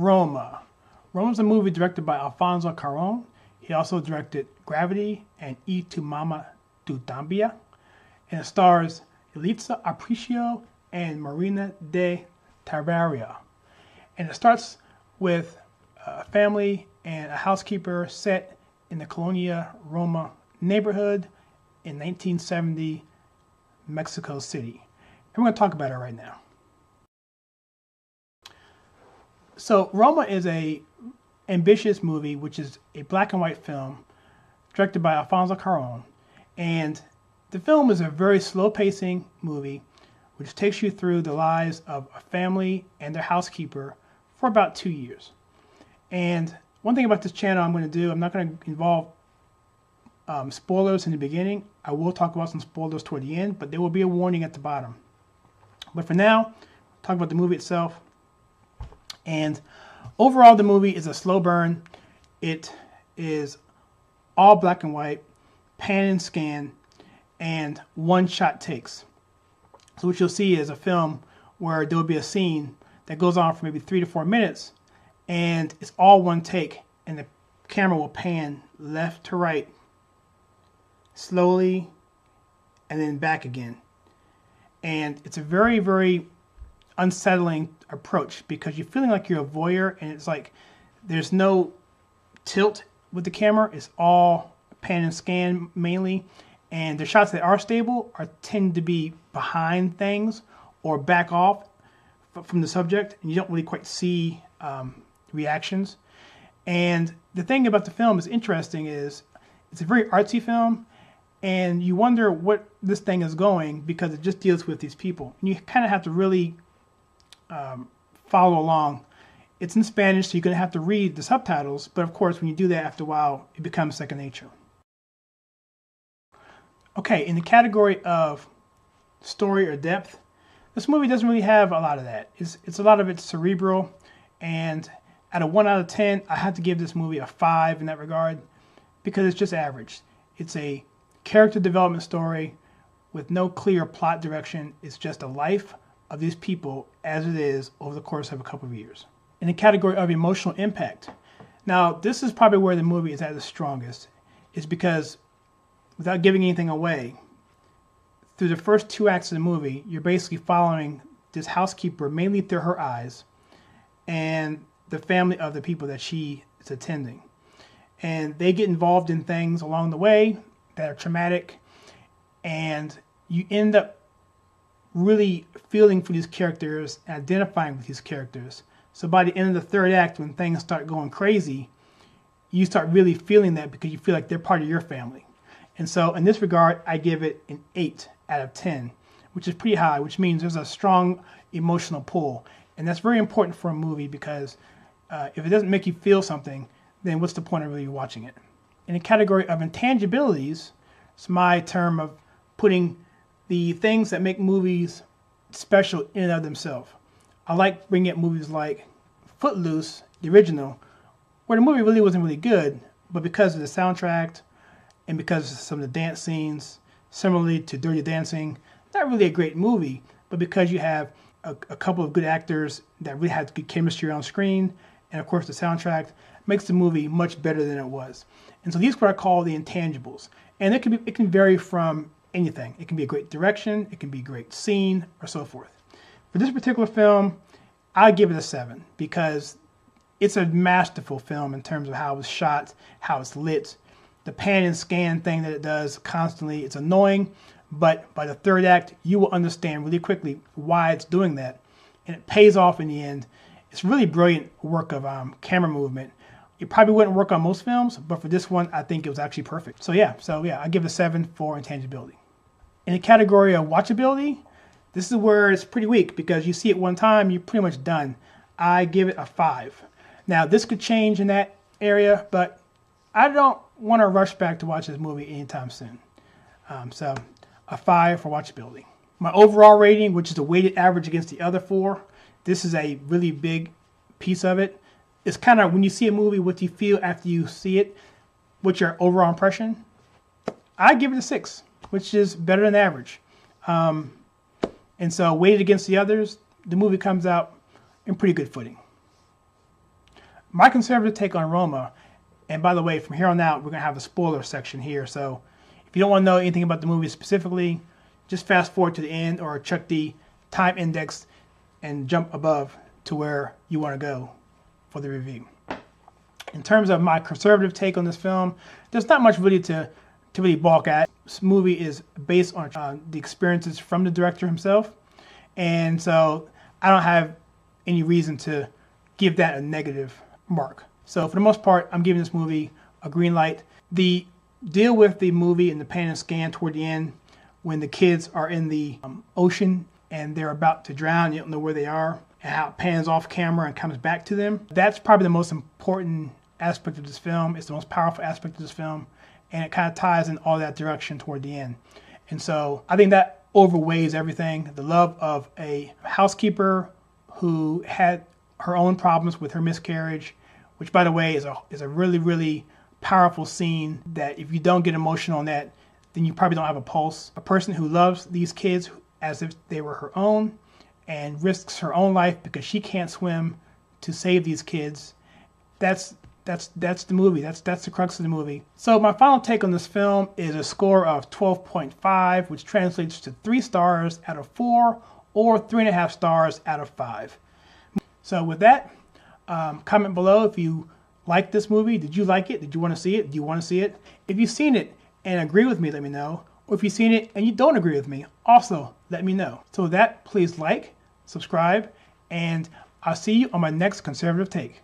Roma. Roma is a movie directed by Alfonso Cuarón. He also directed Gravity and Y Tu Mama Tu Tambia. And it stars Elitza Aparicio and Marina de Tarvaria. And it starts with a family and a housekeeper set in the Colonia Roma neighborhood in 1970 Mexico City. And we're going to talk about it right now. So Roma is a ambitious movie, which is a black and white film directed by Alfonso Cuarón. And the film is a very slow pacing movie which takes you through the lives of a family and their housekeeper for about 2 years. And one thing about this channel I'm going to do, I'm not going to involve spoilers in the beginning. I will talk about some spoilers toward the end, but there will be a warning at the bottom. But for now, talk about the movie itself. And overall, the movie is a slow burn. It is all black and white, pan and scan, and one-shot takes. So what you'll see is a film where there will be a scene that goes on for maybe 3 to 4 minutes, and it's all one take, and the camera will pan left to right, slowly, and then back again. And it's a very, very unsettling approach because you're feeling like you're a voyeur, and it's like there's no tilt with the camera. It's all pan and scan mainly, and the shots that are stable tend to be behind things or back off from the subject, and you don't really quite see reactions. And the thing about the film is interesting is it's a very artsy film, and you wonder what this thing is going because it just deals with these people, and you kind of have to really follow along. It's in Spanish, so you're going to have to read the subtitles, but of course when you do that after a while it becomes second nature. Okay, in the category of story or depth, this movie doesn't really have a lot of that. It's a lot of it's cerebral, and at a 1 out of 10 I have to give this movie a 5 in that regard because it's just average. It's a character development story with no clear plot direction. It's just a life of these people as it is over the course of a couple of years. In the category of emotional impact, now this is probably where the movie is at the strongest, is because without giving anything away, through the first 2 acts of the movie, you're basically following this housekeeper mainly through her eyes and the family of the people that she is attending. And they get involved in things along the way that are traumatic, and you end up really feeling for these characters and identifying with these characters. So by the end of the 3rd act, when things start going crazy, you start really feeling that because you feel like they're part of your family. And so in this regard, I give it an 8 out of 10, which is pretty high, which means there's a strong emotional pull. And that's very important for a movie because if it doesn't make you feel something, then what's the point of really watching it? In the category of intangibilities, it's my term of putting the things that make movies special in and of themselves. I like bringing up movies like Footloose, the original, where the movie really wasn't really good, but because of the soundtrack and because of some of the dance scenes, similarly to Dirty Dancing, not really a great movie, but because you have a couple of good actors that really had good chemistry on screen, and of course the soundtrack makes the movie much better than it was. And so these are what I call the intangibles. And it can vary from anything. It can be a great direction, it can be a great scene, or so forth. For this particular film, I give it a 7 because it's a masterful film in terms of how it's shot, how it's lit, the pan and scan thing that it does constantly. It's annoying, but by the 3rd act, you will understand really quickly why it's doing that, and it pays off in the end. It's really brilliant work of camera movement. It probably wouldn't work on most films, but for this one, I think it was actually perfect. So yeah, I give it a 7 for intangibility. In the category of watchability, this is where it's pretty weak because you see it one time, you're pretty much done. I give it a 5. Now, this could change in that area, but I don't want to rush back to watch this movie anytime soon. So a 5 for watchability. My overall rating, which is the weighted average against the other 4, this is a really big piece of it. It's kind of when you see a movie, what you feel after you see it, what's your overall impression. I give it a 6, which is better than average. And so weighted against the others, the movie comes out in pretty good footing. My conservative take on Roma, and by the way, from here on out, we're going to have a spoiler section here. So if you don't want to know anything about the movie specifically, just fast forward to the end or check the time index and jump above to where you want to go for the review. In terms of my conservative take on this film, there's not much really to really balk at. This movie is based on the experiences from the director himself, and so I don't have any reason to give that a negative mark. So for the most part, I'm giving this movie a green light. The deal with the movie and the pan and scan toward the end, when the kids are in the ocean and they're about to drown, you don't know where they are, and how it pans off camera and comes back to them. That's probably the most important aspect of this film. It's the most powerful aspect of this film, and it kind of ties in all that direction toward the end. And so I think that overweighs everything. The love of a housekeeper who had her own problems with her miscarriage, which by the way is a really, really powerful scene that if you don't get emotional on that, then you probably don't have a pulse. A person who loves these kids as if they were her own and risks her own life because she can't swim to save these kids. That's the movie. That's the crux of the movie. So my final take on this film is a score of 12.5, which translates to 3 stars out of 4 or 3.5 stars out of 5. So with that, comment below if you liked this movie. Did you like it? Did you want to see it? Do you want to see it? If you've seen it and agree with me, let me know. Or if you've seen it and you don't agree with me, also let me know. So with that, please like, subscribe, and I'll see you on my next conservative take.